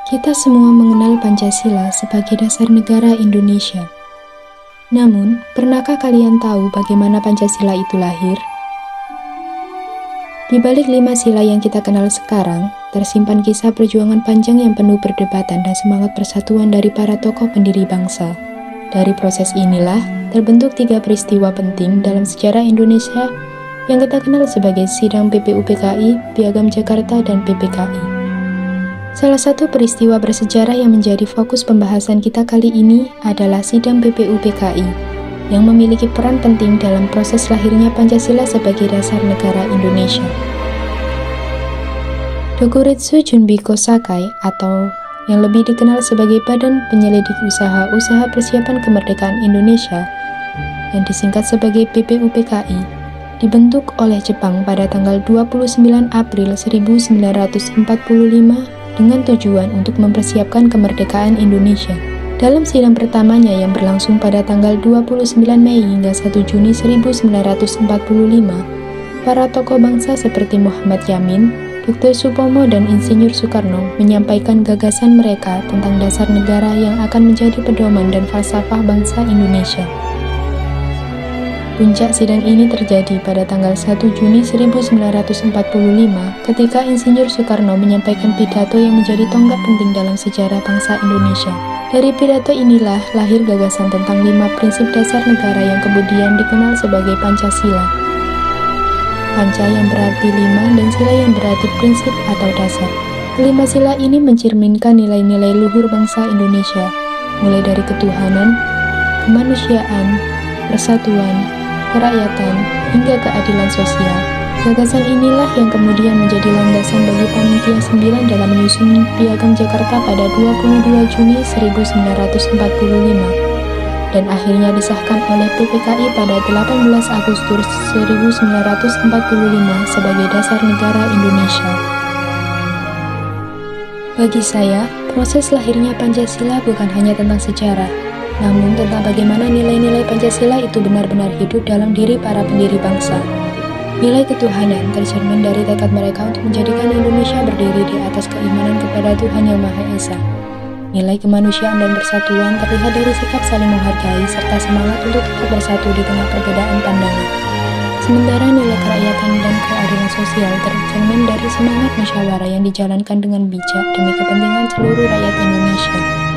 Kita semua mengenal Pancasila sebagai dasar negara Indonesia. Namun, pernahkah kalian tahu bagaimana Pancasila itu lahir? Di balik 5 sila yang kita kenal sekarang, tersimpan kisah perjuangan panjang yang penuh perdebatan dan semangat persatuan dari para tokoh pendiri bangsa. Dari proses inilah, terbentuk 3 peristiwa penting dalam sejarah Indonesia yang kita kenal sebagai Sidang PPUPKI, Piagam Jakarta, dan PPKI. Salah satu peristiwa bersejarah yang menjadi fokus pembahasan kita kali ini adalah Sidang PPUPKI, yang memiliki peran penting dalam proses lahirnya Pancasila sebagai dasar negara Indonesia. Dokuritsu Junbiko Sakai, atau yang lebih dikenal sebagai Badan Penyelidik Usaha Persiapan Kemerdekaan Indonesia, yang disingkat sebagai PPUPKI, dibentuk oleh Jepang pada tanggal 29 April 1945 dengan tujuan untuk mempersiapkan kemerdekaan Indonesia. Dalam sidang pertamanya yang berlangsung pada tanggal 29 Mei hingga 1 Juni 1945, para tokoh bangsa seperti Muhammad Yamin, Dr. Supomo, dan Insinyur Soekarno menyampaikan gagasan mereka tentang dasar negara yang akan menjadi pedoman dan falsafah bangsa Indonesia. Puncak sidang ini terjadi pada tanggal 1 Juni 1945 ketika Insinyur Soekarno menyampaikan pidato yang menjadi tonggak penting dalam sejarah bangsa Indonesia. Dari pidato inilah lahir gagasan tentang 5 prinsip dasar negara yang kemudian dikenal sebagai Pancasila. Panca yang berarti 5 dan sila yang berarti prinsip atau dasar. Kelima sila ini mencerminkan nilai-nilai luhur bangsa Indonesia, mulai dari ketuhanan, kemanusiaan, persatuan, kerakyatan, hingga keadilan sosial. Gagasan inilah yang kemudian menjadi landasan bagi Panitia 9 dalam menyusun Piagam Jakarta pada 22 Juni 1945 dan akhirnya disahkan oleh PPKI pada 18 Agustus 1945 sebagai dasar negara Indonesia. Bagi saya, proses lahirnya Pancasila bukan hanya tentang sejarah, namun tentang bagaimana nilai-nilai Pancasila itu benar-benar hidup dalam diri para pendiri bangsa. Nilai ketuhanan tercermin dari tekad mereka untuk menjadikan Indonesia berdiri di atas keimanan kepada Tuhan Yang Maha Esa. Nilai kemanusiaan dan persatuan terlihat dari sikap saling menghargai serta semangat untuk tetap bersatu di tengah perbedaan pandangan. Sementara nilai kerakyatan dan keadilan sosial tercermin dari semangat musyawarah yang dijalankan dengan bijak demi kepentingan seluruh rakyat Indonesia.